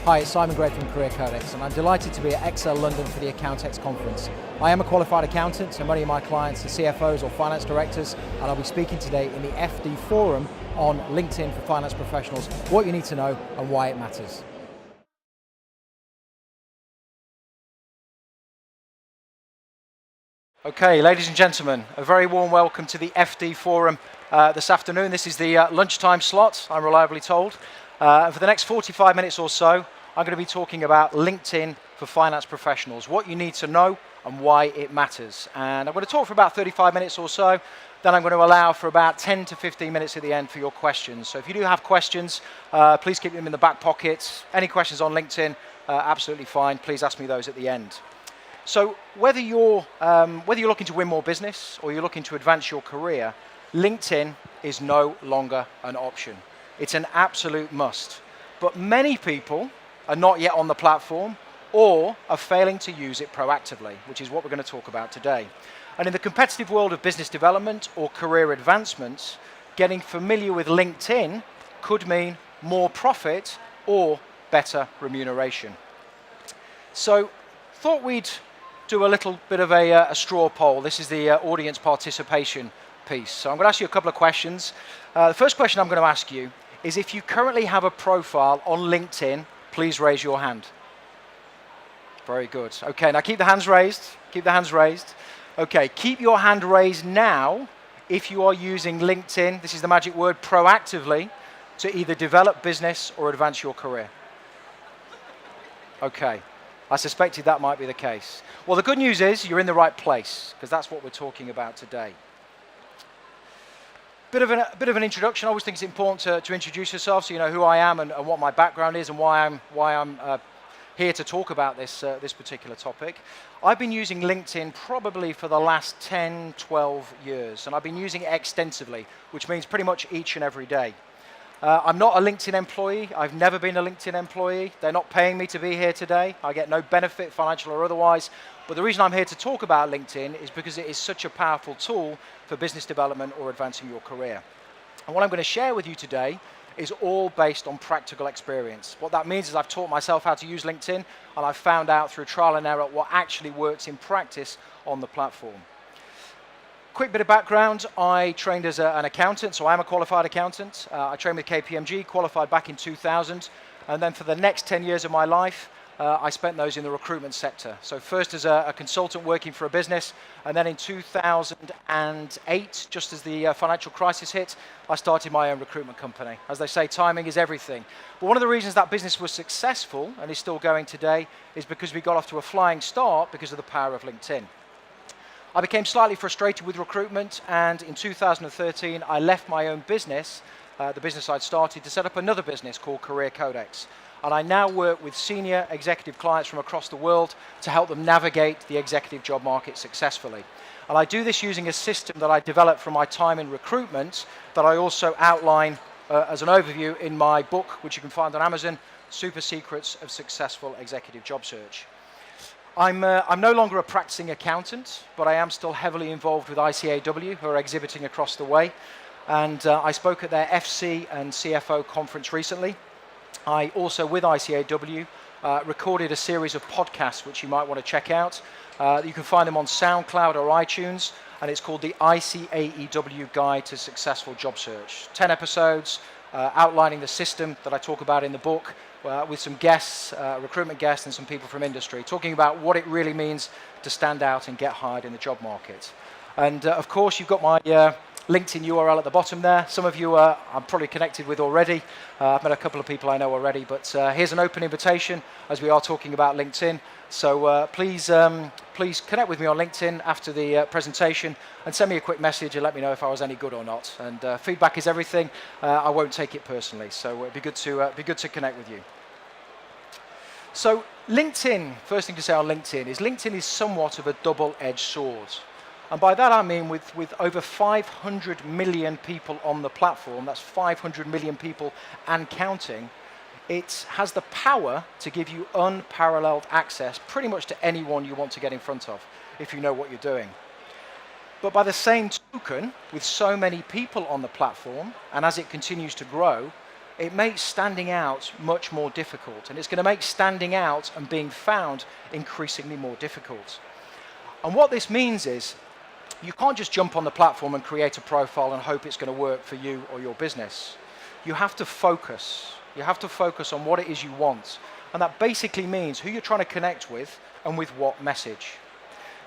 Hi, it's Simon Gray from Career Codex, and I'm delighted to be at Excel London for the Accountex conference. I am a qualified accountant, and many of my clients are CFOs or finance directors, and I'll be speaking today in the FD Forum on LinkedIn for finance professionals, what you need to know and why it matters. Okay, ladies and gentlemen, a very warm welcome to the FD Forum this afternoon. This is the lunchtime slot, I'm reliably told. For the next 45 minutes or so, I'm going to be talking about LinkedIn for finance professionals, what you need to know and why it matters. And I'm going to talk for about 35 minutes or so, then I'm going to allow for about 10 to 15 minutes at the end for your questions. So if you do have questions, please keep them in the back pocket. Any questions on LinkedIn, absolutely fine. Please ask me those at the end. So whether you're looking to win more business or you're looking to advance your career, LinkedIn is no longer an option. It's an absolute must. But many people are not yet on the platform or are failing to use it proactively, which is what we're going to talk about today. And in the competitive world of business development or career advancements, getting familiar with LinkedIn could mean more profit or better remuneration. So thought we'd do a little bit of a straw poll. This is the audience participation piece. So I'm going to ask you a couple of questions. The first question I'm going to ask you is if you currently have a profile on LinkedIn, please raise your hand. Very good. Okay, now keep the hands raised. Keep the hands raised. Okay, keep your hand raised now if you are using LinkedIn, this is the magic word, proactively, to either develop business or advance your career. Okay, I suspected that might be the case. Well, the good news is you're in the right place, because that's what we're talking about today. Bit of an introduction. I always think it's important to introduce yourself so you know who I am and what my background is and why I'm here to talk about this particular topic. I've been using LinkedIn probably for the last 10, 12 years, and I've been using it extensively, which means pretty much each and every day. I'm not a LinkedIn employee. I've never been a LinkedIn employee. They're not paying me to be here today. I get no benefit, financial or otherwise. But the reason I'm here to talk about LinkedIn is because it is such a powerful tool for business development or advancing your career. And what I'm going to share with you today is all based on practical experience. What that means is I've taught myself how to use LinkedIn, and I've found out through trial and error what actually works in practice on the platform. Quick bit of background, I trained as an accountant, so I'm a qualified accountant. I trained with KPMG, qualified back in 2000, and then for the next 10 years of my life, I spent those in the recruitment sector. So first as a consultant working for a business, and then in 2008, just as the financial crisis hit, I started my own recruitment company. As they say, timing is everything. But one of the reasons that business was successful, and is still going today, is because we got off to a flying start because of the power of LinkedIn. I became slightly frustrated with recruitment, and in 2013, I left my own business, the business I'd started, to set up another business called Career Codex. And I now work with senior executive clients from across the world to help them navigate the executive job market successfully. And I do this using a system that I developed from my time in recruitment that I also outline as an overview in my book, which you can find on Amazon, Super Secrets of Successful Executive Job Search. I'm no longer a practicing accountant, but I am still heavily involved with ICAW, who are exhibiting across the way. And I spoke at their FC and CFO conference recently. I also, with ICAW, recorded a series of podcasts which you might want to check out. You can find them on SoundCloud or iTunes, and it's called the ICAEW Guide to Successful Job Search. 10 episodes outlining the system that I talk about in the book, with some guests, recruitment guests, and some people from industry, talking about what it really means to stand out and get hired in the job market. And of course, you've got my LinkedIn URL at the bottom there. Some of you I'm probably connected with already. I've met a couple of people I know already, but here's an open invitation as we are talking about LinkedIn. So please connect with me on LinkedIn after the presentation and send me a quick message and let me know if I was any good or not. And feedback is everything. I won't take it personally, so it'd be good to connect with you. So LinkedIn, first thing to say on LinkedIn is somewhat of a double-edged sword. And by that I mean with over 500 million people on the platform, that's 500 million people and counting, it has the power to give you unparalleled access pretty much to anyone you want to get in front of, if you know what you're doing. But by the same token, with so many people on the platform, and as it continues to grow, it makes standing out much more difficult, and it's going to make standing out and being found increasingly more difficult. And what this means is you can't just jump on the platform and create a profile and hope it's going to work for you or your business. You have to focus. You have to focus on what it is you want. And that basically means who you're trying to connect with and with what message.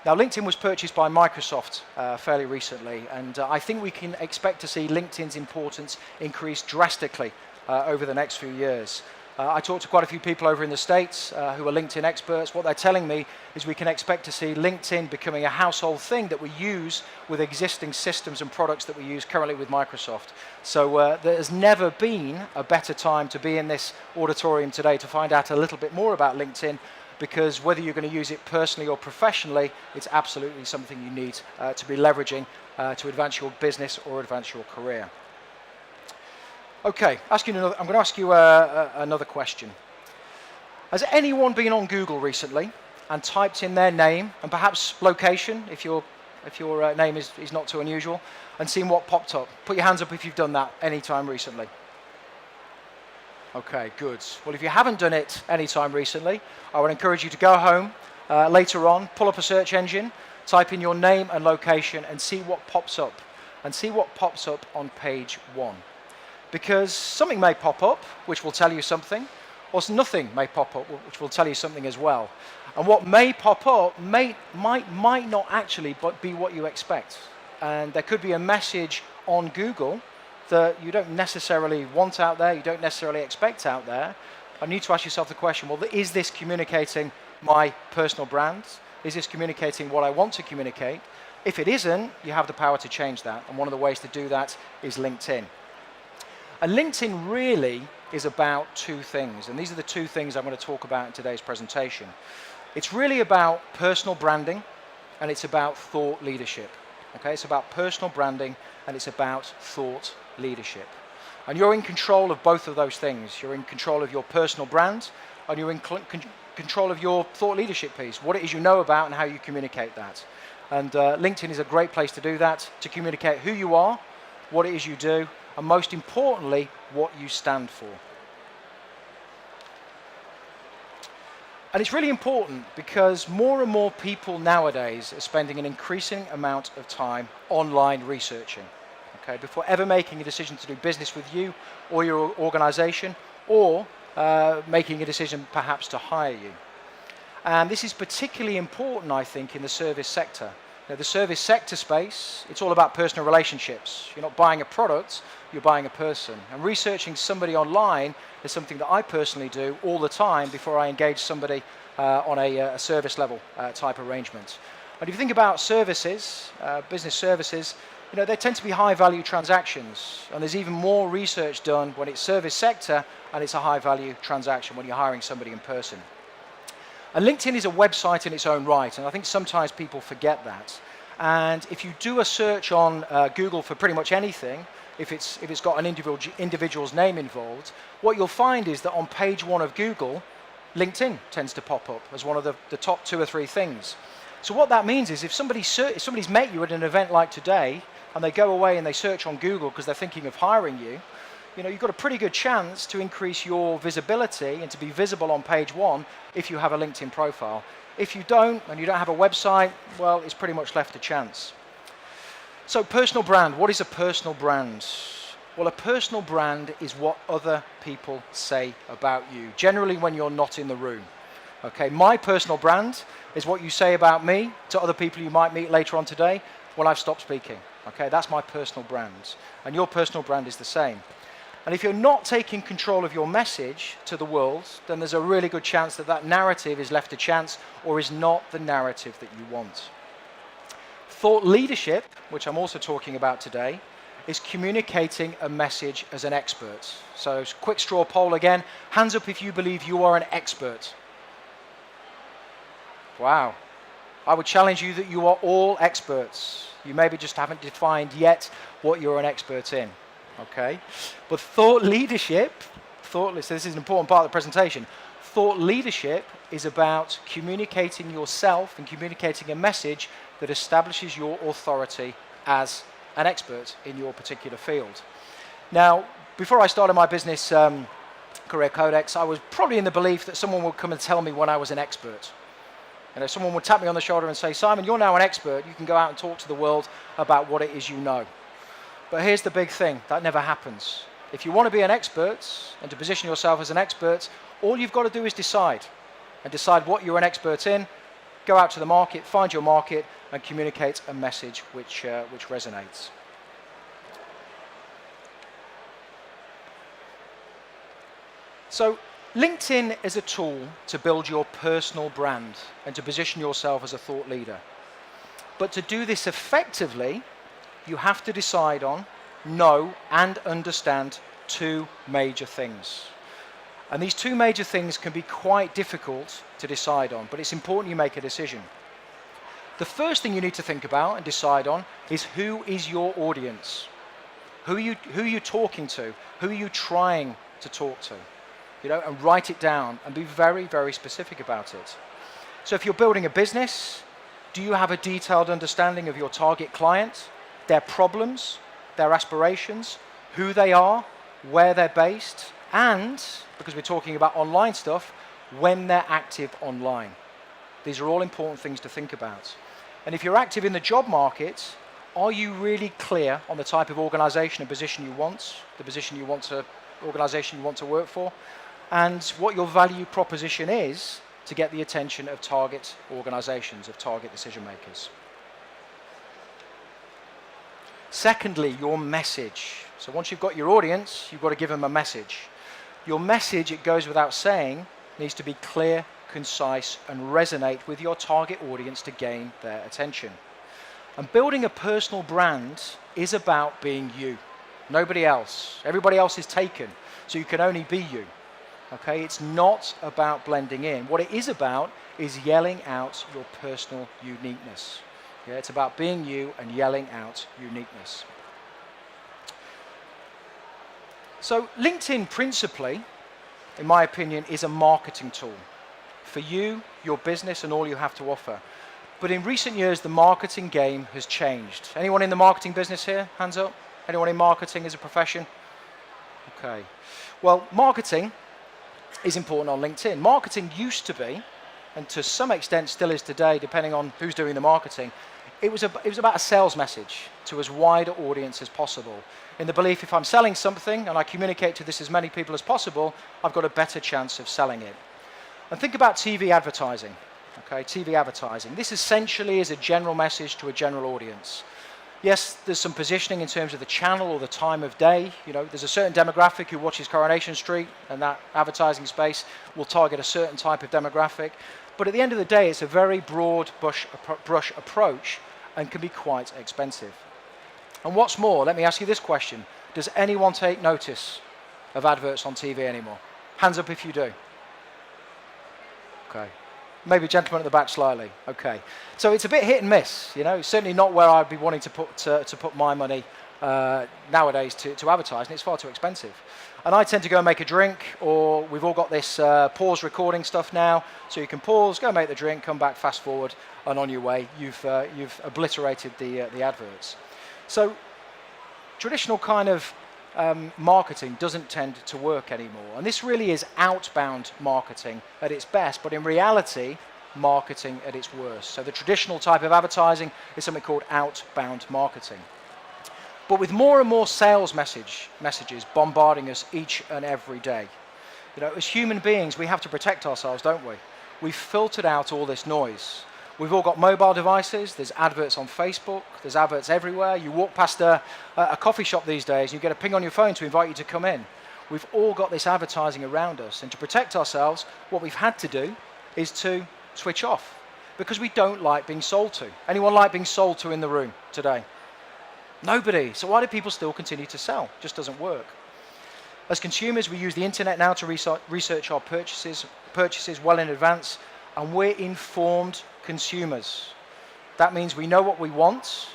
Now, LinkedIn was purchased by Microsoft fairly recently, and I think we can expect to see LinkedIn's importance increase drastically over the next few years. I talked to quite a few people over in the States who are LinkedIn experts. What they're telling me is we can expect to see LinkedIn becoming a household thing that we use with existing systems and products that we use currently with Microsoft. So there's never been a better time to be in this auditorium today to find out a little bit more about LinkedIn, because whether you're going to use it personally or professionally, it's absolutely something you need to be leveraging to advance your business or advance your career. Okay, I'm going to ask you another question. Has anyone been on Google recently and typed in their name and perhaps location, if your name is not too unusual, and seen what popped up? Put your hands up if you've done that any time recently. Okay, good. Well, if you haven't done it any time recently, I would encourage you to go home later on, pull up a search engine, type in your name and location, and see what pops up. And see what pops up on page 1. Because something may pop up, which will tell you something, or nothing may pop up, which will tell you something as well. And what may pop up might not actually be what you expect. And there could be a message on Google that you don't necessarily want out there, you don't necessarily expect out there. I need to ask yourself the question, well, is this communicating my personal brand? Is this communicating what I want to communicate? If it isn't, you have the power to change that. And one of the ways to do that is LinkedIn. And LinkedIn really is about two things, and these are the two things I'm going to talk about in today's presentation. It's really about personal branding, and it's about thought leadership. Okay, it's about personal branding, and it's about thought leadership. And you're in control of both of those things. You're in control of your personal brand, and you're in control of your thought leadership piece, what it is you know about and how you communicate that. And LinkedIn is a great place to do that, to communicate who you are, what it is you do, and most importantly, what you stand for. And it's really important because more and more people nowadays are spending an increasing amount of time online researching, okay, before ever making a decision to do business with you or your organization, or making a decision perhaps to hire you. And this is particularly important, I think, in the service sector. Now, the service sector space, it's all about personal relationships. You're not buying a product, you're buying a person. And researching somebody online is something that I personally do all the time before I engage somebody on a service level type arrangement. And if you think about services, business services, they tend to be high value transactions. And there's even more research done when it's service sector and it's a high value transaction when you're hiring somebody in person. And LinkedIn is a website in its own right, and I think sometimes people forget that. And if you do a search on Google for pretty much anything, if it's got an individual's name involved, what you'll find is that on page 1 of Google, LinkedIn tends to pop up as one of the top 2 or 3 things. So what that means is if somebody's met you at an event like today, and they go away and they search on Google because they're thinking of hiring you, you've got a pretty good chance to increase your visibility and to be visible on page 1 if you have a LinkedIn profile. If you don't, and you don't have a website, well, it's pretty much left to chance. So personal brand, what is a personal brand? Well, a personal brand is what other people say about you, generally when you're not in the room. Okay, my personal brand is what you say about me to other people you might meet later on today when I've stopped speaking. Okay, that's my personal brand. And your personal brand is the same. And if you're not taking control of your message to the world, then there's a really good chance that that narrative is left to chance or is not the narrative that you want. Thought leadership, which I'm also talking about today, is communicating a message as an expert. So quick straw poll again. Hands up if you believe you are an expert. Wow. I would challenge you that you are all experts. You maybe just haven't defined yet what you're an expert in. Okay, but thought leadership, this is an important part of the presentation. Thought leadership is about communicating yourself and communicating a message that establishes your authority as an expert in your particular field. Now, Before I started my business career, Codex, I was probably in the belief that someone would come and tell me when I was an expert. You know, someone would tap me on the shoulder and say, Simon, you're now an expert. You can go out and talk to the world about what it is you know. But here's the big thing. That never happens. If you want to be an expert and to position yourself as an expert, all you've got to do is decide. And decide what you're an expert in. Go out to the market, find your market, and communicate a message which resonates. So LinkedIn is a tool to build your personal brand and to position yourself as a thought leader. But to do this effectively, you have to decide on, know, and understand two major things. And these two major things can be quite difficult to decide on, but it's important you make a decision. The first thing you need to think about and decide on is who is your audience? Who are you talking to? Who are you trying to talk to? You know, and write it down and be very, very specific about it. So if you're building a business, do you have a detailed understanding of your target client, their problems, their aspirations, who they are, where they're based, and, because we're talking about online stuff, when they're active online? These are all important things to think about. And if you're active in the job market, are you really clear on the type of organization and position you want, organization you want to work for, and what your value proposition is to get the attention of target organizations, of target decision makers? Secondly, your message. So once you've got your audience, you've got to give them a message. Your message, it goes without saying, needs to be clear, concise, and resonate with your target audience to gain their attention. And building a personal brand is about being you, nobody else. Everybody else is taken, so you can only be you. Okay, it's not about blending in. What it is about is yelling out your personal uniqueness. Yeah, it's about being you and yelling out uniqueness. So LinkedIn principally, in my opinion, is a marketing tool for you, your business, and all you have to offer. But in recent years, the marketing game has changed. Anyone in the marketing business here? Hands up. Anyone in marketing as a profession? Okay. Well, marketing is important on LinkedIn. Marketing used to be, and to some extent still is today, depending on who's doing the marketing, it was about a sales message to as wide an audience as possible. In the belief, if I'm selling something and I communicate to this as many people as possible, I've got a better chance of selling it. And think about TV advertising. Okay, TV advertising. This essentially is a general message to a general audience. Yes, there's some positioning in terms of the channel or the time of day. You know, there's a certain demographic who watches Coronation Street, and that advertising space will target a certain type of demographic. But at the end of the day, it's a very broad brush approach and can be quite expensive. And what's more, let me ask you this question. Does anyone take notice of adverts on TV anymore? Hands up if you do. Okay. Maybe gentlemen at the back slightly. Okay. So it's a bit hit and miss, you know. It's certainly not where I'd be wanting to put my money nowadays to advertise, and it's far too expensive. And I tend to go and make a drink, or we've all got this pause recording stuff now, so you can pause, go make the drink, come back, fast forward, and on your way, you've obliterated the adverts. So traditional kind of marketing doesn't tend to work anymore. And this really is outbound marketing at its best, but in reality, marketing at its worst. So the traditional type of advertising is something called outbound marketing. But with more and more sales messages bombarding us each and every day, you know, as human beings, we have to protect ourselves, don't we? We've filtered out all this noise. We've all got mobile devices, there's adverts on Facebook, there's adverts everywhere. You walk past a coffee shop these days, and you get a ping on your phone to invite you to come in. We've all got this advertising around us, and to protect ourselves, what we've had to do is to switch off, because we don't like being sold to. Anyone like being sold to in the room today? Nobody. So why do people still continue to sell? It just doesn't work. As consumers, we use the internet now to research our purchases well in advance, and we're informed consumers. That means we know what we want,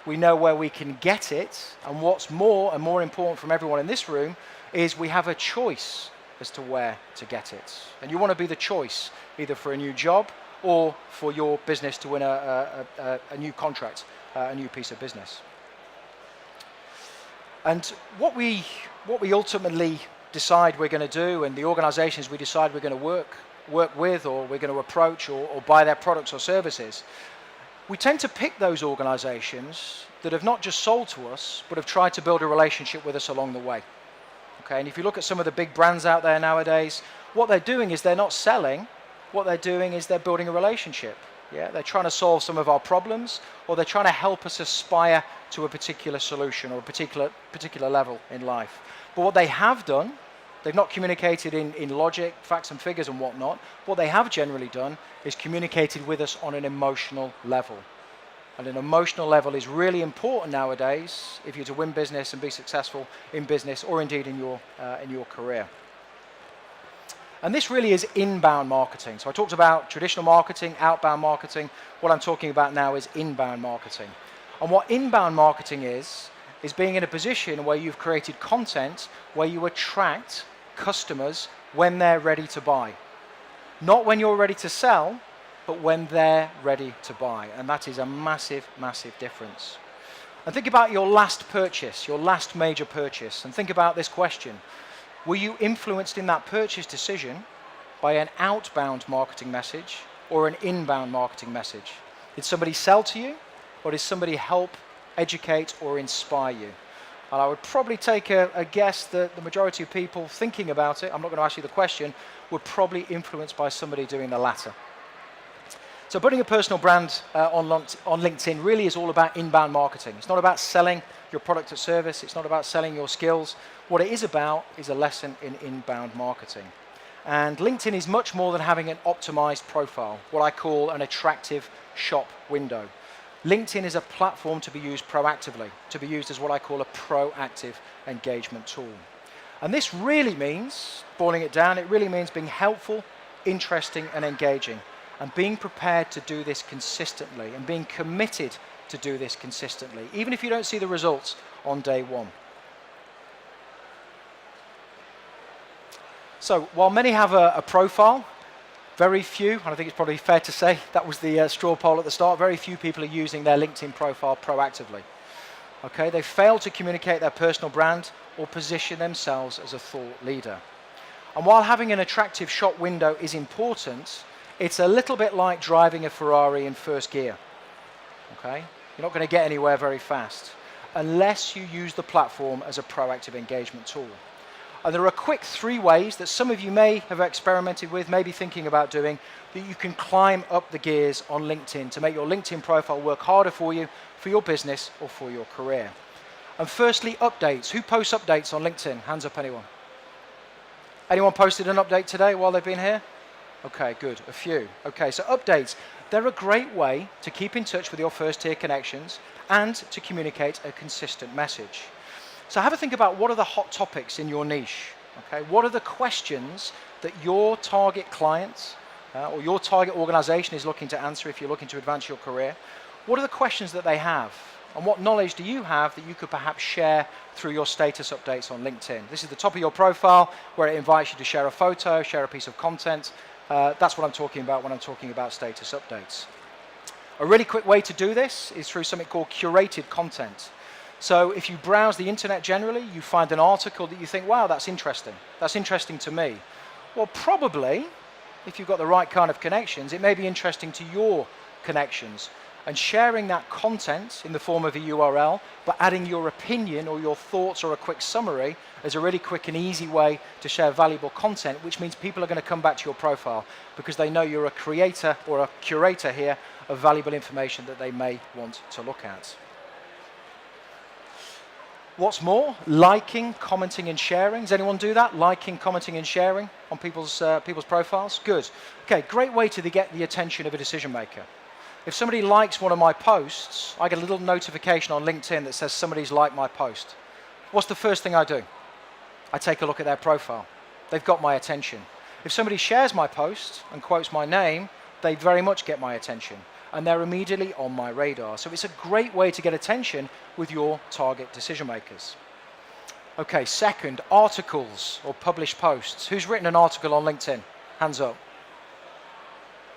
we know where we can get it, and what's more and more important from everyone in this room is we have a choice as to where to get it. And you want to be the choice, either for a new job or for your business to win a new contract, a new piece of business. And what we ultimately decide we're going to do, and the organizations we decide we're going to work with, or we're going to approach, or buy their products or services, we tend to pick those organizations that have not just sold to us, but have tried to build a relationship with us along the way. Okay, and if you look at some of the big brands out there nowadays, what they're doing is they're not selling. What they're doing is they're building a relationship. Yeah, they're trying to solve some of our problems, or they're trying to help us aspire to a particular solution or a particular level in life. But what they have done, they've not communicated in logic, facts and figures and whatnot. What they have generally done is communicated with us on an emotional level. And an emotional level is really important nowadays if you're to win business and be successful in business, or indeed in your career. And this really is inbound marketing. So I talked about traditional marketing, outbound marketing. What I'm talking about now is inbound marketing. And what inbound marketing is being in a position where you've created content where you attract customers when they're ready to buy. Not when you're ready to sell, but when they're ready to buy. And that is a massive, massive difference. And think about your last purchase, your last major purchase, and think about this question. Were you influenced in that purchase decision by an outbound marketing message or an inbound marketing message? Did somebody sell to you, or did somebody help, educate, or inspire you? And I would probably take a guess that the majority of people thinking about it, I'm not going to ask you the question, were probably influenced by somebody doing the latter. So building a personal brand on LinkedIn really is all about inbound marketing. It's not about selling your product or service. It's not about selling your skills. What it is about is a lesson in inbound marketing. And LinkedIn is much more than having an optimized profile, what I call an attractive shop window. LinkedIn is a platform to be used proactively, to be used as what I call a proactive engagement tool. And this really means, boiling it down, it really means being helpful, interesting, and engaging, and being prepared to do this consistently, and being committed to do this consistently, even if you don't see the results on day one. So while many have a profile, very few, and I think it's probably fair to say that was the straw poll at the start, very few people are using their LinkedIn profile proactively. Okay, they fail to communicate their personal brand or position themselves as a thought leader. And while having an attractive shop window is important, it's a little bit like driving a Ferrari in first gear. Okay, you're not going to get anywhere very fast unless you use the platform as a proactive engagement tool. And there are quick 3 ways that some of you may have experimented with, maybe thinking about doing, that you can climb up the gears on LinkedIn to make your LinkedIn profile work harder for you, for your business, or for your career. And firstly, updates. Who posts updates on LinkedIn? Hands up, anyone. Anyone posted an update today while they've been here? Okay, good, a few. Okay, so updates. They're a great way to keep in touch with your first-tier connections and to communicate a consistent message. So have a think about what are the hot topics in your niche. Okay, what are the questions that your target clients or your target organization is looking to answer if you're looking to advance your career? What are the questions that they have? And what knowledge do you have that you could perhaps share through your status updates on LinkedIn? This is the top of your profile where it invites you to share a photo, share a piece of content. That's what I'm talking about when I'm talking about status updates. A really quick way to do this is through something called curated content. So if you browse the internet generally, you find an article that you think, wow, that's interesting to me. Well, probably, if you've got the right kind of connections, it may be interesting to your connections. And sharing that content in the form of a URL, but adding your opinion or your thoughts or a quick summary is a really quick and easy way to share valuable content, which means people are going to come back to your profile because they know you're a creator or a curator here of valuable information that they may want to look at. What's more, liking, commenting, and sharing. Does anyone do that? Liking, commenting, and sharing on people's profiles? Good. Okay, great way to get the attention of a decision maker. If somebody likes one of my posts, I get a little notification on LinkedIn that says somebody's liked my post. What's the first thing I do? I take a look at their profile. They've got my attention. If somebody shares my post and quotes my name, they very much get my attention. And they're immediately on my radar. So it's a great way to get attention with your target decision makers. Okay, second, articles or published posts. Who's written an article on LinkedIn? Hands up.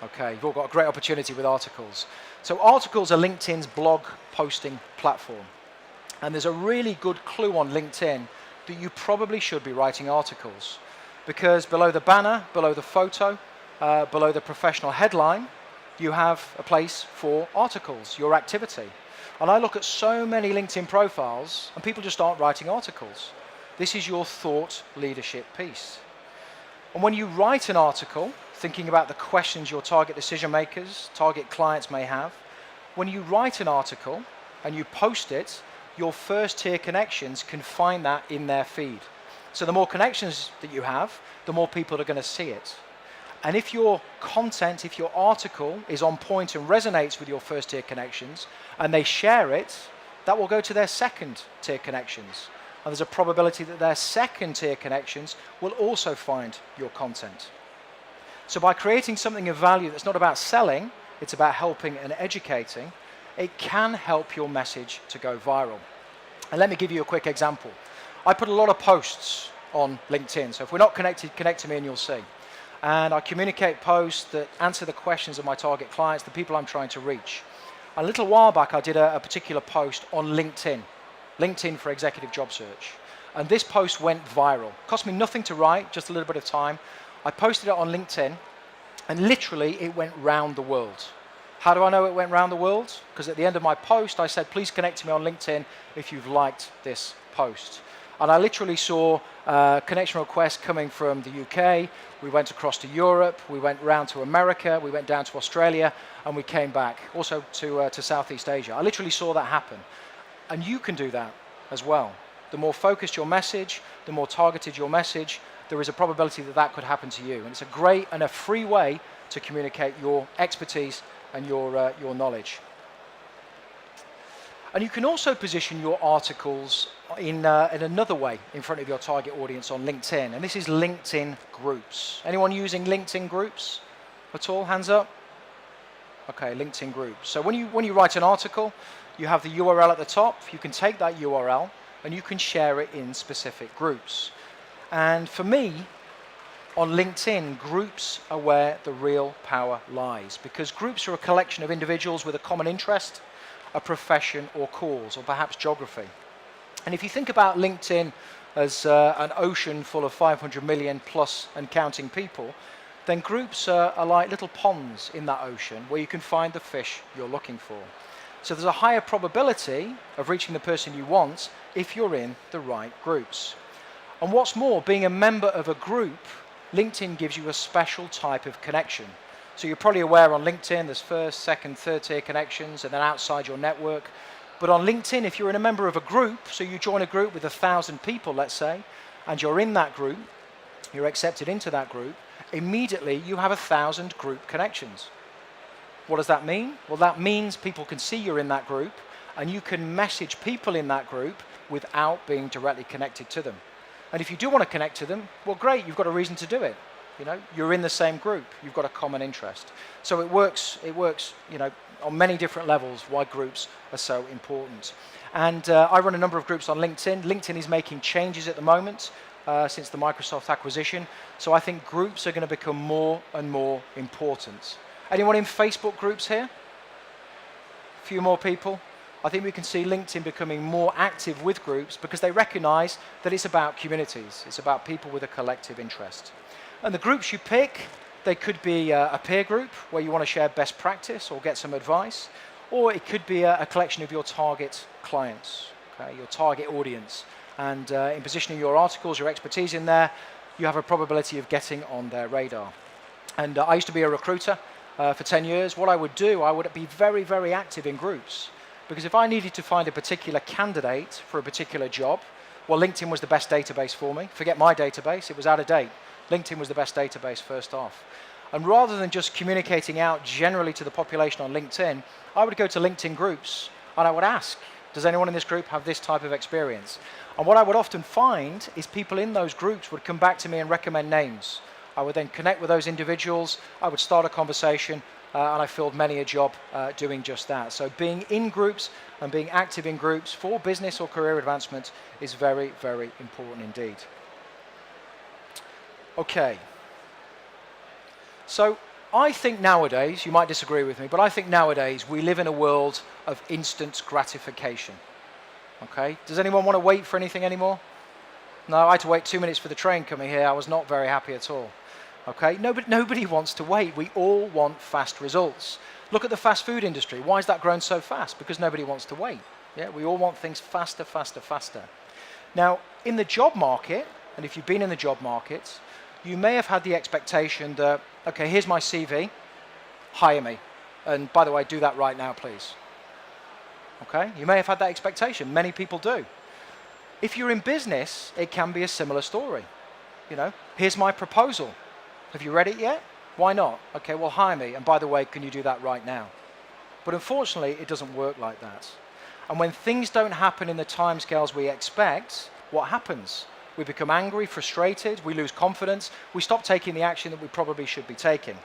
Okay, you've all got a great opportunity with articles. So articles are LinkedIn's blog posting platform. And there's a really good clue on LinkedIn that you probably should be writing articles, because below the banner, below the photo, below the professional headline, you have a place for articles, your activity. And I look at so many LinkedIn profiles and people just aren't writing articles. This is your thought leadership piece. And when you write an article, thinking about the questions your target decision makers, target clients may have, when you write an article and you post it, your first tier connections can find that in their feed. So the more connections that you have, the more people are going to see it. And if your content, if your article is on point and resonates with your first tier connections, and they share it, that will go to their second tier connections. And there's a probability that their second tier connections will also find your content. So by creating something of value that's not about selling, it's about helping and educating, it can help your message to go viral. And let me give you a quick example. I put a lot of posts on LinkedIn, so if we're not connected, connect to me and you'll see. And I communicate posts that answer the questions of my target clients, the people I'm trying to reach. A little while back, I did a particular post on LinkedIn, LinkedIn for executive job search. And this post went viral. Cost me nothing to write, just a little bit of time. I posted it on LinkedIn, and literally it went round the world. How do I know it went round the world? Because at the end of my post, I said, please connect to me on LinkedIn if you've liked this post. And I literally saw connection requests coming from the UK. We went across to Europe. We went round to America. We went down to Australia, and we came back. Also to Southeast Asia. I literally saw that happen. And you can do that as well. The more focused your message, the more targeted your message, there is a probability that that could happen to you. And it's a great and a free way to communicate your expertise and your knowledge. And you can also position your articles in another way in front of your target audience on LinkedIn, and this is LinkedIn groups. Anyone using LinkedIn groups at all? Hands up. Okay, LinkedIn groups. So when you write an article, you have the URL at the top. You can take that URL and you can share it in specific groups. And for me, on LinkedIn, groups are where the real power lies, because groups are a collection of individuals with a common interest, a profession or cause, or perhaps geography. And if you think about LinkedIn as an ocean full of 500 million plus and counting people, then groups are like little ponds in that ocean where you can find the fish you're looking for. So there's a higher probability of reaching the person you want if you're in the right groups. And what's more, being a member of a group, LinkedIn gives you a special type of connection. So you're probably aware on LinkedIn there's first, second, third tier connections, and then outside your network. But on LinkedIn, if you're a member of a group, so you join a group with 1,000 people, let's say, and you're in that group, you're accepted into that group, immediately you have 1,000 group connections. What does that mean? Well, that means people can see you're in that group, and you can message people in that group without being directly connected to them. And if you do want to connect to them, well, great, you've got a reason to do it. You know, you're in the same group, you've got a common interest. So it works, you know, on many different levels why groups are so important. And I run a number of groups on LinkedIn. LinkedIn is making changes at the moment since the Microsoft acquisition. So I think groups are going to become more and more important. Anyone in Facebook groups here? A few more people? I think we can see LinkedIn becoming more active with groups because they recognize that it's about communities. It's about people with a collective interest. And the groups you pick, they could be a peer group where you want to share best practice or get some advice, or it could be a collection of your target clients, okay, your target audience. And in positioning your articles, your expertise in there, you have a probability of getting on their radar. And I used to be a recruiter for 10 years. What I would do, I would be very, very active in groups. Because if I needed to find a particular candidate for a particular job, well, LinkedIn was the best database for me. Forget my database, it was out of date. LinkedIn was the best database first off. And rather than just communicating out generally to the population on LinkedIn, I would go to LinkedIn groups and I would ask, does anyone in this group have this type of experience? And what I would often find is people in those groups would come back to me and recommend names. I would then connect with those individuals, I would start a conversation, and I filled many a job doing just that. So being in groups and being active in groups for business or career advancement is very, very important indeed. Okay. So I think nowadays, you might disagree with me, but I think nowadays we live in a world of instant gratification. Okay, does anyone want to wait for anything anymore? No, I had to wait 2 minutes for the train coming here. I was not very happy at all. Okay, nobody wants to wait. We all want fast results. Look at the fast food industry. Why has that grown so fast? Because nobody wants to wait. Yeah, we all want things faster, faster, faster. Now, in the job market, and if you've been in the job market, you may have had the expectation that, okay, here's my CV, hire me. And by the way, do that right now, please. Okay, you may have had that expectation. Many people do. If you're in business, it can be a similar story. You know, here's my proposal. Have you read it yet? Why not? Okay, well, hire me. And by the way, can you do that right now? But unfortunately, it doesn't work like that. And when things don't happen in the timescales we expect, what happens? We become angry, frustrated, we lose confidence, we stop taking the action that we probably should be taking.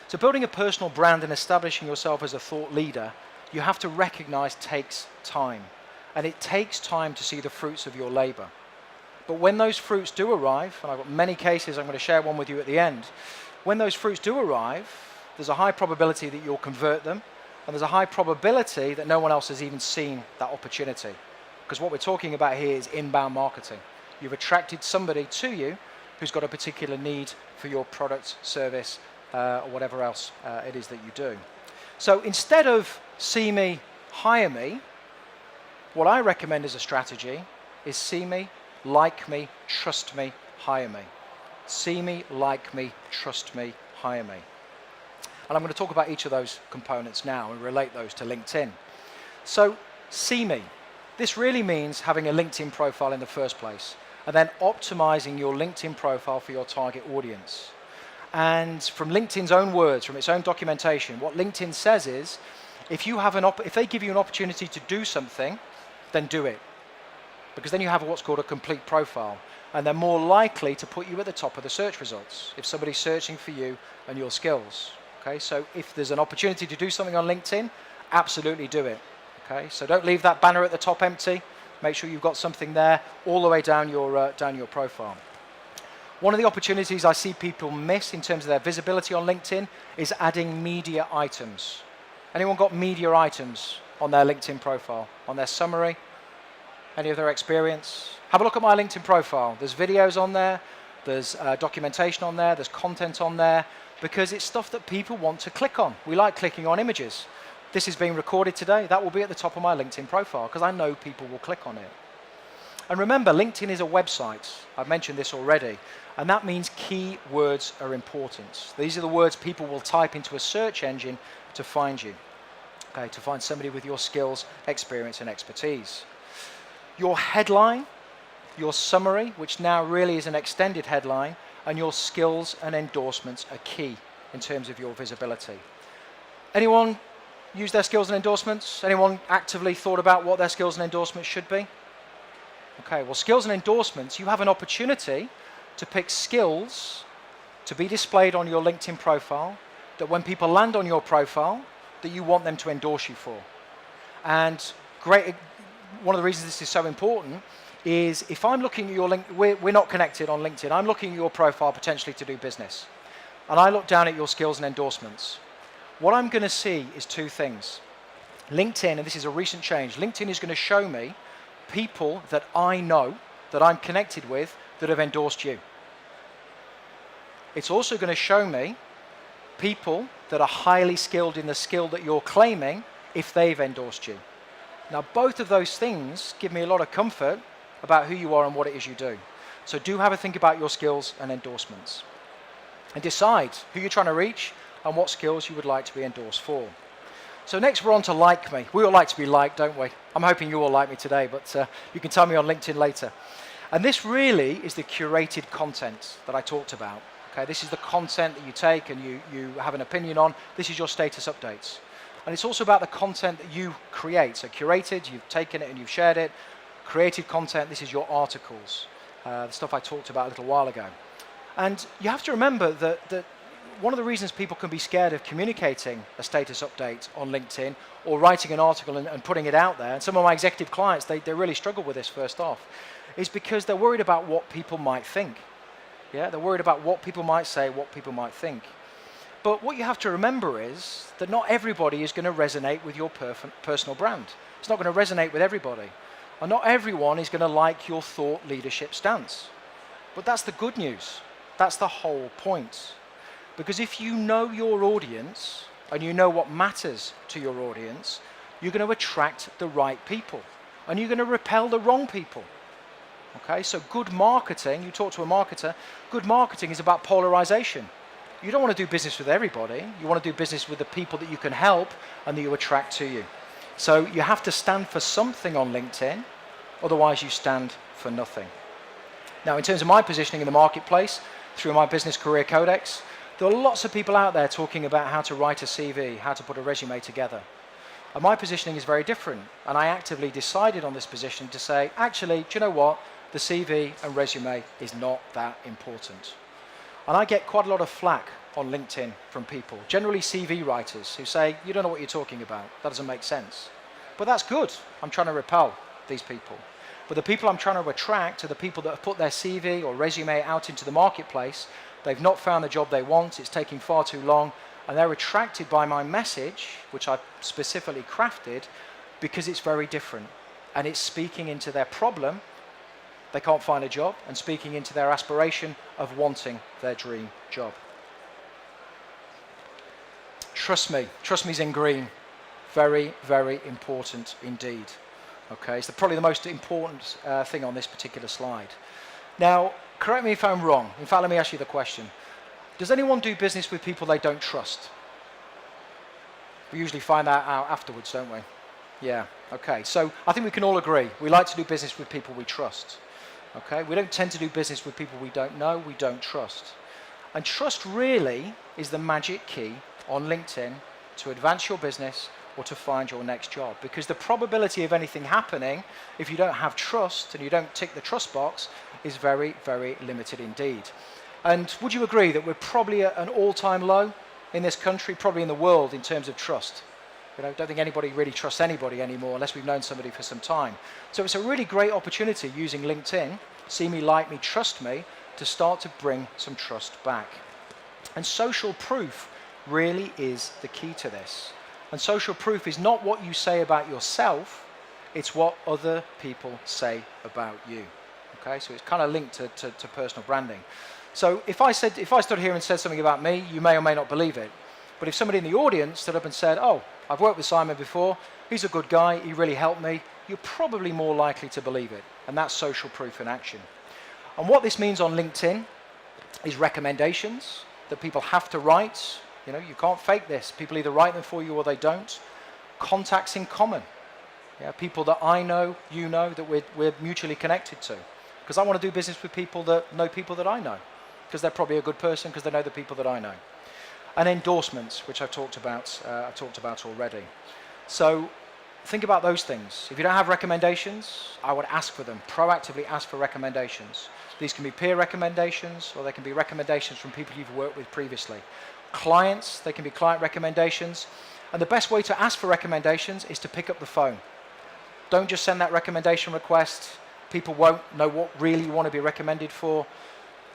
So building a personal brand and establishing yourself as a thought leader, you have to recognize takes time. And it takes time to see the fruits of your labor. But when those fruits do arrive, and I've got many cases, I'm going to share one with you at the end, when those fruits do arrive, there's a high probability that you'll convert them, and there's a high probability that no one else has even seen that opportunity. Because what we're talking about here is inbound marketing. You've attracted somebody to you who's got a particular need for your product, service, or whatever else it is that you do. So instead of see me, hire me, what I recommend as a strategy is see me, like me, trust me, hire me. See me, like me, trust me, hire me. And I'm going to talk about each of those components now and relate those to LinkedIn. So, see me. This really means having a LinkedIn profile in the first place, and then optimizing your LinkedIn profile for your target audience. And from LinkedIn's own words, from its own documentation, what LinkedIn says is, if they give you an opportunity to do something, then do it. Because then you have what's called a complete profile, and they're more likely to put you at the top of the search results if somebody's searching for you and your skills. Okay, so if there's an opportunity to do something on LinkedIn, absolutely do it. Okay, so don't leave that banner at the top empty. Make sure you've got something there all the way down your profile. One of the opportunities I see people miss in terms of their visibility on LinkedIn is adding media items. Anyone got media items on their LinkedIn profile, on their summary? Any of their experience? Have a look at my LinkedIn profile. There's videos on there, there's documentation on there, there's content on there, because it's stuff that people want to click on. We like clicking on images. This is being recorded today. That will be at the top of my LinkedIn profile because I know people will click on it. And remember, LinkedIn is a website. I've mentioned this already. And that means keywords are important. These are the words people will type into a search engine to find you, okay, to find somebody with your skills, experience, and expertise. Your headline, your summary, which now really is an extended headline, and your skills and endorsements are key in terms of your visibility. Anyone use their skills and endorsements? Anyone actively thought about what their skills and endorsements should be? Okay, well, skills and endorsements, you have an opportunity to pick skills to be displayed on your LinkedIn profile that when people land on your profile, that you want them to endorse you for. And one of the reasons this is so important is if I'm looking at your link, we're not connected on LinkedIn, I'm looking at your profile potentially to do business. And I look down at your skills and endorsements. What I'm going to see is two things. LinkedIn, and this is a recent change, LinkedIn is going to show me people that I know, that I'm connected with, that have endorsed you. It's also going to show me people that are highly skilled in the skill that you're claiming if they've endorsed you. Now, both of those things give me a lot of comfort about who you are and what it is you do. So do have a think about your skills and endorsements. And decide who you're trying to reach and what skills you would like to be endorsed for. So next we're on to like me. We all like to be liked, don't we? I'm hoping you all like me today, but you can tell me on LinkedIn later. And this really is the curated content that I talked about. Okay, this is the content that you take and you have an opinion on. This is your status updates. And it's also about the content that you create. So curated, you've taken it and you've shared it. Created content, this is your articles, the stuff I talked about a little while ago. And you have to remember that one of the reasons people can be scared of communicating a status update on LinkedIn or writing an article and putting it out there, and some of my executive clients, they really struggle with this first off, is because they're worried about what people might think. Yeah, they're worried about what people might say, what people might think. But what you have to remember is that not everybody is going to resonate with your personal brand. It's not going to resonate with everybody. And not everyone is going to like your thought leadership stance. But that's the good news. That's the whole point. Because if you know your audience and you know what matters to your audience, you're going to attract the right people and you're going to repel the wrong people. Okay, so good marketing, you talk to a marketer, good marketing is about polarization. You don't want to do business with everybody. You want to do business with the people that you can help and that you attract to you. So you have to stand for something on LinkedIn, otherwise you stand for nothing. Now, in terms of my positioning in the marketplace, through my business career Codex, there are lots of people out there talking about how to write a CV, how to put a resume together. And my positioning is very different. And I actively decided on this position to say, actually, do you know what? The CV and resume is not that important. And I get quite a lot of flack on LinkedIn from people, generally CV writers, who say, you don't know what you're talking about. That doesn't make sense. But that's good. I'm trying to repel these people. But the people I'm trying to attract are the people that have put their CV or resume out into the marketplace. They've not found the job they want. It's taking far too long. And they're attracted by my message, which I've specifically crafted, because it's very different. And it's speaking into their problem. They can't find a job, and speaking into their aspiration of wanting their dream job. Trust me's in green. Very, very important indeed. Okay, it's probably the most important thing on this particular slide. Now, correct me if I'm wrong. In fact, let me ask you the question. Does anyone do business with people they don't trust? We usually find that out afterwards, don't we? Yeah, okay. So I think we can all agree. We like to do business with people we trust. Okay, we don't tend to do business with people we don't know, we don't trust. And trust really is the magic key on LinkedIn to advance your business or to find your next job. Because the probability of anything happening, if you don't have trust and you don't tick the trust box, is very, very limited indeed. And would you agree that we're probably at an all-time low in this country, probably in the world, in terms of trust? You know, I don't think anybody really trusts anybody anymore unless we've known somebody for some time. So it's a really great opportunity using LinkedIn, see me, like me, trust me, to start to bring some trust back. And social proof really is the key to this. And social proof is not what you say about yourself, it's what other people say about you. Okay, so it's kind of linked to personal branding. So if I stood here and said something about me, you may or may not believe it. But if somebody in the audience stood up and said, oh, I've worked with Simon before, he's a good guy, he really helped me, you're probably more likely to believe it. And that's social proof in action. And what this means on LinkedIn is recommendations that people have to write. You know, you can't fake this. People either write them for you or they don't. Contacts in common. Yeah, people that I know, you know, that we're mutually connected to. Because I want to do business with people that know people that I know. Because they're probably a good person because they know the people that I know. And endorsements, which I've talked about already. So think about those things. If you don't have recommendations, I would ask for them. Proactively ask for recommendations. These can be peer recommendations, or they can be recommendations from people you've worked with previously. Clients, they can be client recommendations. And the best way to ask for recommendations is to pick up the phone. Don't just send that recommendation request. People won't know what really you want to be recommended for.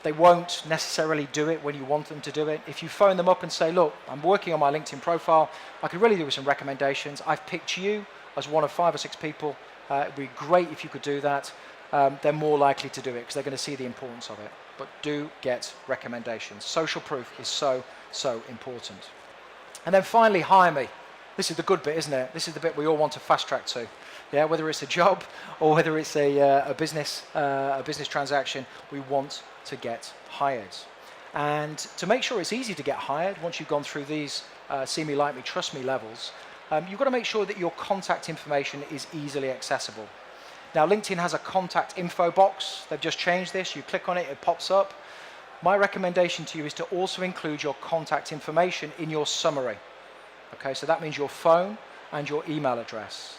They won't necessarily do it when you want them to do it. If you phone them up and say, look, I'm working on my LinkedIn profile, I could really do with some recommendations. I've picked you as one of 5 or 6 people. It'd be great if you could do that. They're more likely to do it because they're going to see the importance of it. But do get recommendations. Social proof is so, so important. And then finally, hire me. This is the good bit, isn't it? This is the bit we all want to fast track to. Yeah, whether it's a job or whether it's a business transaction, we want to get hired. And to make sure it's easy to get hired, once you've gone through these see me, like me, trust me levels, you've got to make sure that your contact information is easily accessible. Now, LinkedIn has a contact info box. They've just changed this. You click on it, it pops up. My recommendation to you is to also include your contact information in your summary. Okay, so that means your phone and your email address.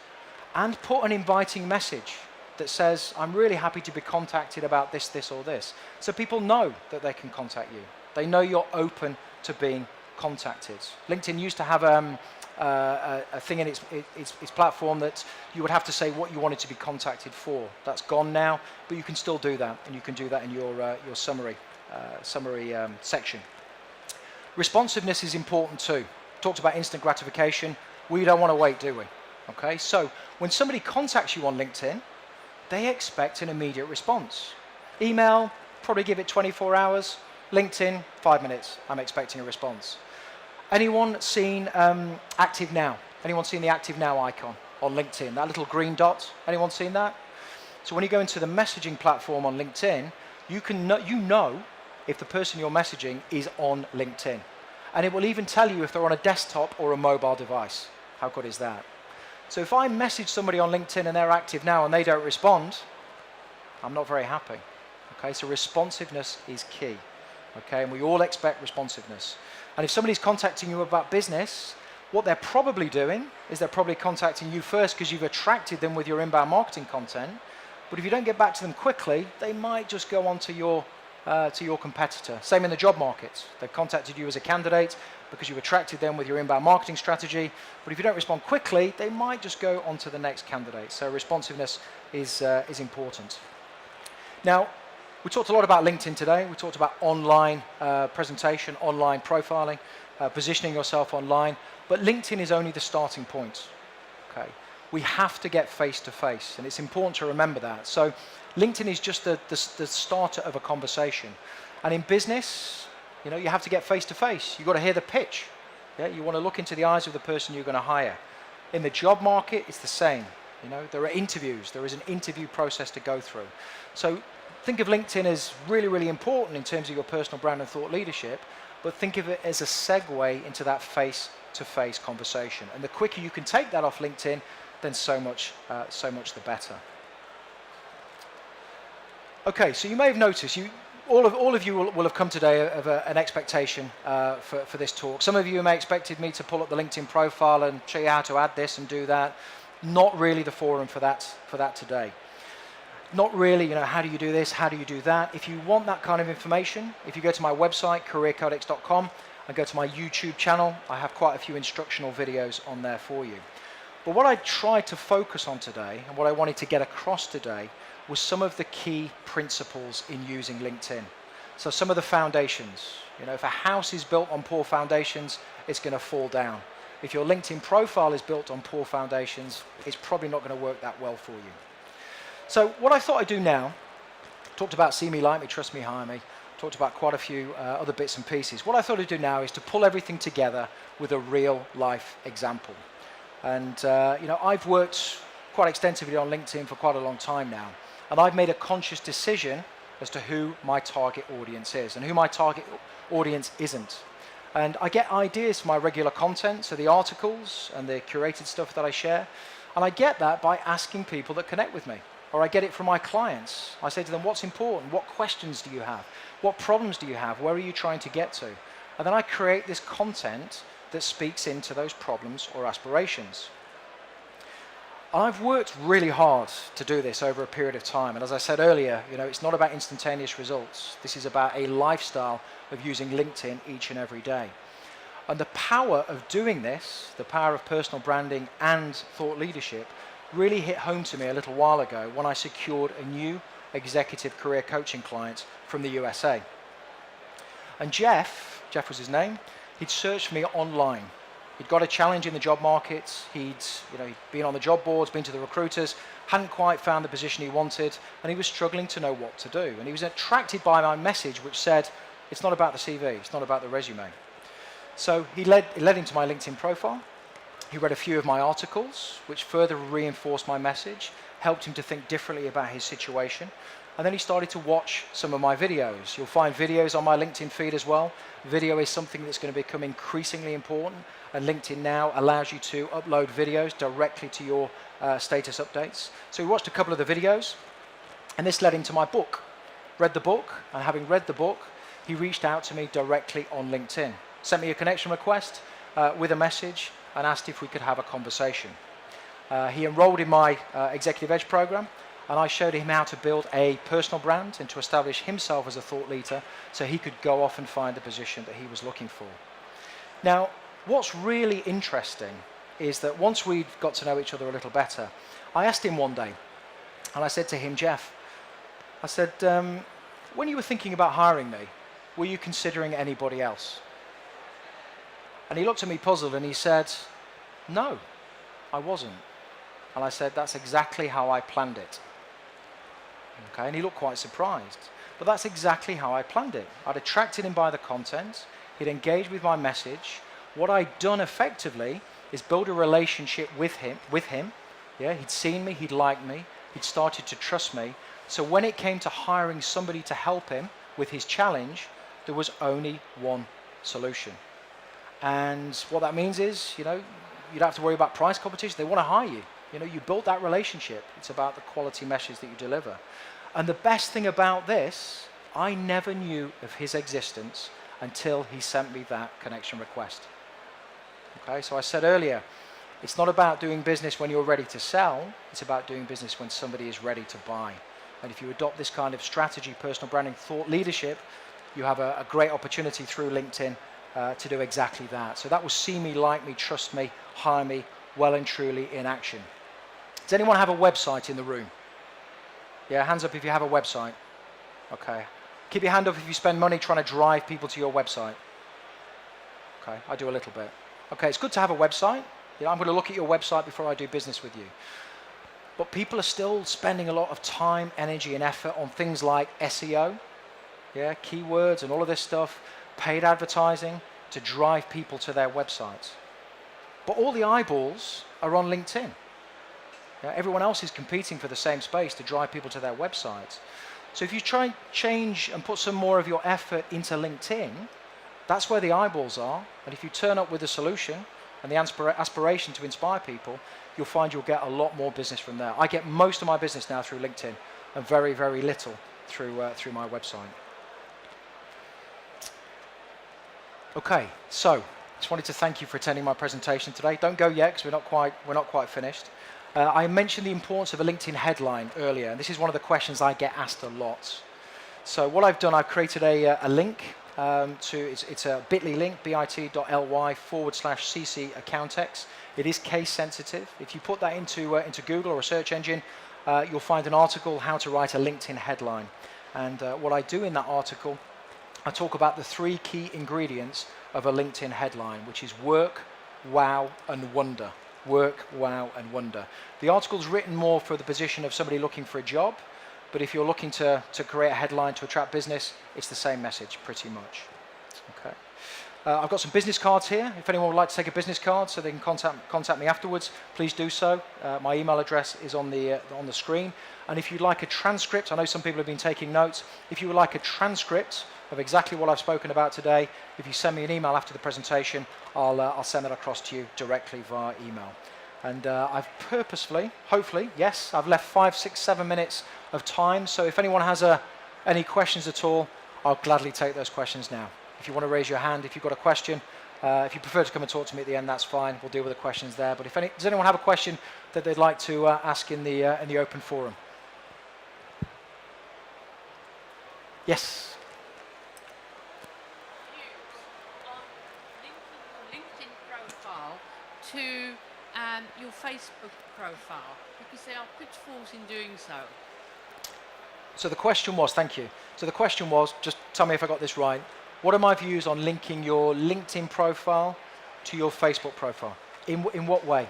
And put an inviting message that says, I'm really happy to be contacted about this, this, or this. So people know that they can contact you. They know you're open to being contacted. LinkedIn used to have a thing in its platform that you would have to say what you wanted to be contacted for. That's gone now, but you can still do that, and you can do that in your summary section. Responsiveness is important too. Talked about instant gratification. We don't want to wait, do we? Okay, so When somebody contacts you on LinkedIn, they expect an immediate response. Email, probably give it 24 hours. LinkedIn, 5 minutes, I'm expecting a response. Anyone seen Active Now? Anyone seen the Active Now icon on LinkedIn? That little green dot, anyone seen that? So when you go into the messaging platform on LinkedIn, you know if the person you're messaging is on LinkedIn. And it will even tell you if they're on a desktop or a mobile device. How good is that? So if I message somebody on LinkedIn and they're active now and they don't respond, I'm not very happy. Okay, so responsiveness is key. Okay, and we all expect responsiveness. And if somebody's contacting you about business, what they're probably doing is they're probably contacting you first because you've attracted them with your inbound marketing content. But if you don't get back to them quickly, they might just go on to your competitor. Same in the job market. They've contacted you as a candidate because you've attracted them with your inbound marketing strategy. But if you don't respond quickly, they might just go on to the next candidate. So responsiveness is important. Now, we talked a lot about LinkedIn today. We talked about online presentation, online profiling, positioning yourself online. But LinkedIn is only the starting point. Okay, we have to get face-to-face, and it's important to remember that. So LinkedIn is just the starter of a conversation. And in business, you know, you have to get face-to-face. You've got to hear the pitch. Yeah? You want to look into the eyes of the person you're going to hire. In the job market, it's the same. You know, there are interviews. There is an interview process to go through. So think of LinkedIn as really, really important in terms of your personal brand and thought leadership, but think of it as a segue into that face-to-face conversation. And the quicker you can take that off LinkedIn, then so much the better. Okay, so you may have noticed, all of you will have come today of an expectation for this talk. Some of you may have expected me to pull up the LinkedIn profile and show you how to add this and do that. Not really the forum for that today. Not really, you know, how do you do this, how do you do that? If you want that kind of information, if you go to my website, careercodex.com, and go to my YouTube channel, I have quite a few instructional videos on there for you. But what I tried to focus on today, and what I wanted to get across today, was some of the key principles in using LinkedIn. So some of the foundations. You know, if a house is built on poor foundations, it's going to fall down. If your LinkedIn profile is built on poor foundations, it's probably not going to work that well for you. So what I thought I'd do now, talked about see me, like me, trust me, hire me, talked about quite a few other bits and pieces. What I thought I'd do now is to pull everything together with a real life example. And you know, I've worked quite extensively on LinkedIn for quite a long time now, and I've made a conscious decision as to who my target audience is and who my target audience isn't. And I get ideas from my regular content, so the articles and the curated stuff that I share, and I get that by asking people that connect with me. Or I get it from my clients. I say to them, what's important? What questions do you have? What problems do you have? Where are you trying to get to? And then I create this content that speaks into those problems or aspirations. I've worked really hard to do this over a period of time. And as I said earlier, you know, it's not about instantaneous results. This is about a lifestyle of using LinkedIn each and every day. And the power of doing this, the power of personal branding and thought leadership, really hit home to me a little while ago when I secured a new executive career coaching client from the USA. And Jeff was his name, he'd searched for me online. He'd got a challenge in the job market, he'd been on the job boards, been to the recruiters, hadn't quite found the position he wanted, and he was struggling to know what to do. And he was attracted by my message which said, it's not about the CV, it's not about the resume. So it led him to my LinkedIn profile. He read a few of my articles, which further reinforced my message, helped him to think differently about his situation. And then he started to watch some of my videos. You'll find videos on my LinkedIn feed as well. Video is something that's going to become increasingly important, and LinkedIn now allows you to upload videos directly to your status updates. So he watched a couple of the videos, and this led him to my book. Read the book, and having read the book, he reached out to me directly on LinkedIn. Sent me a connection request with a message, and asked if we could have a conversation. He enrolled in my Executive Edge program, and I showed him how to build a personal brand and to establish himself as a thought leader so he could go off and find the position that he was looking for. Now, what's really interesting is that once we'd got to know each other a little better, I asked him one day, and I said to him, Jeff, I said, when you were thinking about hiring me, were you considering anybody else? And he looked at me puzzled and he said, no, I wasn't. And I said, that's exactly how I planned it. Okay, and he looked quite surprised. But that's exactly how I planned it. I'd attracted him by the content. He'd engaged with my message. What I'd done effectively is build a relationship with him. Yeah, he'd seen me, he'd liked me, he'd started to trust me. So when it came to hiring somebody to help him with his challenge, there was only one solution. And what that means is, you don't have to worry about price competition. They want to hire you. You built that relationship. It's about the quality message that you deliver. And the best thing about this, I never knew of his existence until he sent me that connection request. Okay, so I said earlier, it's not about doing business when you're ready to sell. It's about doing business when somebody is ready to buy. And if you adopt this kind of strategy, personal branding, thought leadership, you have a great opportunity through LinkedIn to do exactly that. So that was see me, like me, trust me, hire me, well and truly in action. Does anyone have a website in the room? Yeah, hands up if you have a website. Okay. Keep your hand up if you spend money trying to drive people to your website. Okay, I do a little bit. Okay, it's good to have a website. I'm going to look at your website before I do business with you. But people are still spending a lot of time, energy, and effort on things like SEO, yeah, keywords and all of this stuff, paid advertising to drive people to their websites. But all the eyeballs are on LinkedIn. Yeah, everyone else is competing for the same space to drive people to their websites. So if you try and change and put some more of your effort into LinkedIn, that's where the eyeballs are. And if you turn up with a solution and the aspiration to inspire people, you'll find you'll get a lot more business from there. I get most of my business now through LinkedIn and very, very little through my website. Okay, so just wanted to thank you for attending my presentation today. Don't go yet because we're not quite finished. I mentioned the importance of a LinkedIn headline earlier, and this is one of the questions I get asked a lot. So what I've done, I've created a link it's a bit.ly link, bit.ly/cc Accountex. It is case sensitive. If you put that into Google or a search engine, you'll find an article, how to write a LinkedIn headline. And what I do in that article, I talk about the 3 key ingredients of a LinkedIn headline, which is work, wow, and wonder. Work, wow, and wonder. The article's written more for the position of somebody looking for a job, but if you're looking to create a headline to attract business, it's the same message pretty much. Okay. I've got some business cards here. If anyone would like to take a business card so they can contact me afterwards, please do so. My email address is on the screen. And if you'd like a transcript, I know some people have been taking notes. If you would like a transcript of exactly what I've spoken about today, if you send me an email after the presentation, I'll send that across to you directly via email. And I've purposefully, hopefully, yes, I've left 5, 6, 7 minutes of time. So if anyone has any questions at all, I'll gladly take those questions now. If you want to raise your hand, if you've got a question, if you prefer to come and talk to me at the end, that's fine. We'll deal with the questions there. But does anyone have a question that they'd like to ask in the open forum? Yes. LinkedIn profile to your Facebook profile, because there are pitfalls in doing so. So the question was, thank you. So the question was, just tell me if I got this right. What are my views on linking your LinkedIn profile to your Facebook profile? In what way?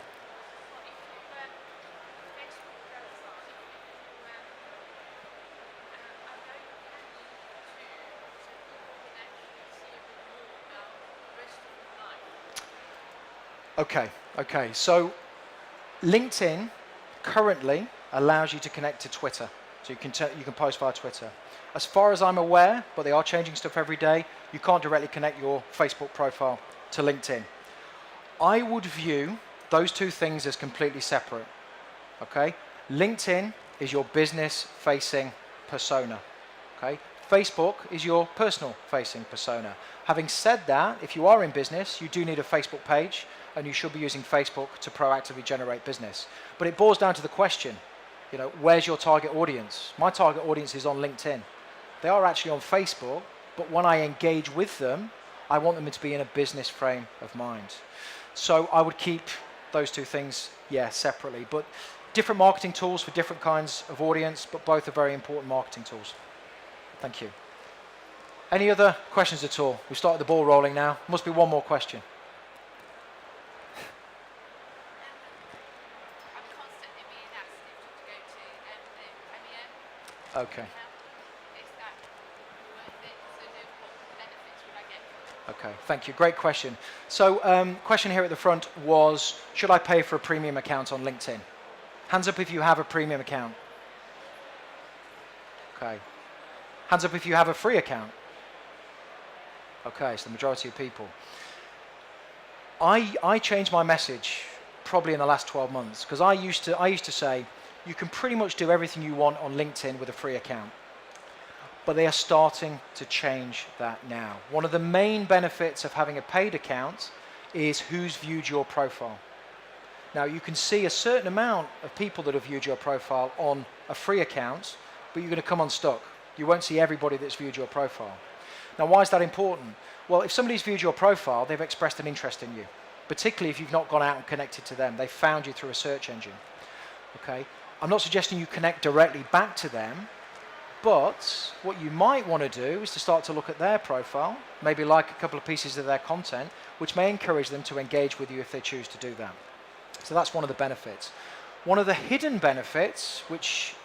Okay. So LinkedIn currently allows you to connect to Twitter. So you can post via Twitter. As far as I'm aware, but they are changing stuff every day, you can't directly connect your Facebook profile to LinkedIn. I would view those two things as completely separate. Okay? LinkedIn is your business-facing persona. Okay? Facebook is your personal-facing persona. Having said that, if you are in business, you do need a Facebook page, and you should be using Facebook to proactively generate business. But it boils down to the question, where's your target audience? My target audience is on LinkedIn. They are actually on Facebook, but when I engage with them, I want them to be in a business frame of mind. So I would keep those two things, separately. But different marketing tools for different kinds of audience, but both are very important marketing tools. Thank you. Any other questions at all? We've started the ball rolling now. Must be one more question. I'm constantly Okay. Is that worth it? So what benefits would I get from it? Okay, thank you. Great question. So, question here at the front was, should I pay for a premium account on LinkedIn? Hands up if you have a premium account. Okay. Hands up if you have a free account. Okay, so the majority of people. I changed my message probably in the last 12 months, because I used to say, you can pretty much do everything you want on LinkedIn with a free account. But they are starting to change that now. One of the main benefits of having a paid account is who's viewed your profile. Now, you can see a certain amount of people that have viewed your profile on a free account, but you're going to come unstuck. You won't see everybody that's viewed your profile. Now, why is that important? Well, if somebody's viewed your profile, they've expressed an interest in you, particularly if you've not gone out and connected to them. They found you through a search engine. Okay? I'm not suggesting you connect directly back to them, but what you might want to do is to start to look at their profile, maybe like a couple of pieces of their content, which may encourage them to engage with you if they choose to do that. So that's one of the benefits. One of the hidden benefits, which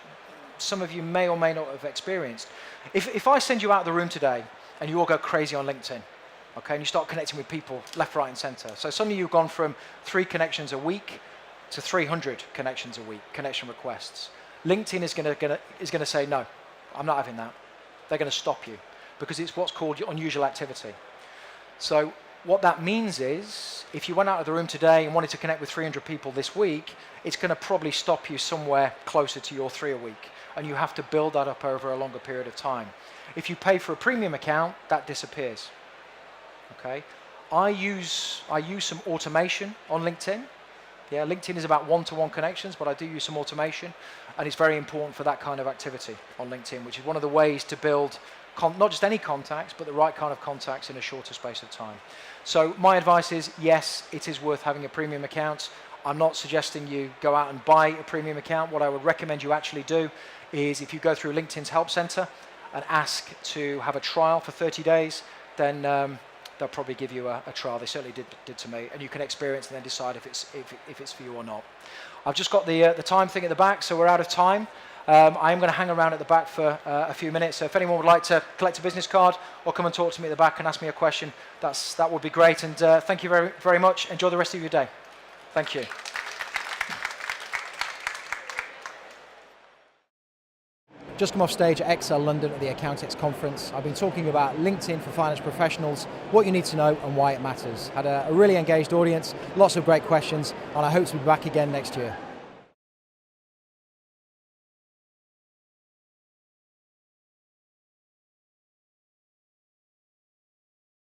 some of you may or may not have experienced, if I send you out of the room today and you all go crazy on LinkedIn, okay, and you start connecting with people left, right, and center. So some of you have gone from 3 connections a week to 300 connections a week, connection requests. LinkedIn is going to say, no, I'm not having that. They're going to stop you because it's what's called unusual activity. So what that means is, if you went out of the room today and wanted to connect with 300 people this week, it's going to probably stop you somewhere closer to your 3 a week, and you have to build that up over a longer period of time. If you pay for a premium account, that disappears. Okay, I use some automation on LinkedIn. Yeah, LinkedIn is about one-to-one connections, but I do use some automation, and it's very important for that kind of activity on LinkedIn, which is one of the ways to build not just any contacts, but the right kind of contacts in a shorter space of time. So my advice is, yes, it is worth having a premium account. I'm not suggesting you go out and buy a premium account. What I would recommend you actually do is, if you go through LinkedIn's Help Center and ask to have a trial for 30 days, then they'll probably give you a trial. They certainly did to me, and you can experience and then decide if it's for you or not. I've just got the time thing at the back, so we're out of time. I am going to hang around at the back for a few minutes, so if anyone would like to collect a business card or come and talk to me at the back and ask me a question, that would be great. And thank you very, very much. Enjoy the rest of your day. Thank you. Just come off stage at Excel London at the Accountex conference. I've been talking about LinkedIn for finance professionals, what you need to know and why it matters. Had a really engaged audience, lots of great questions, and I hope to be back again next year.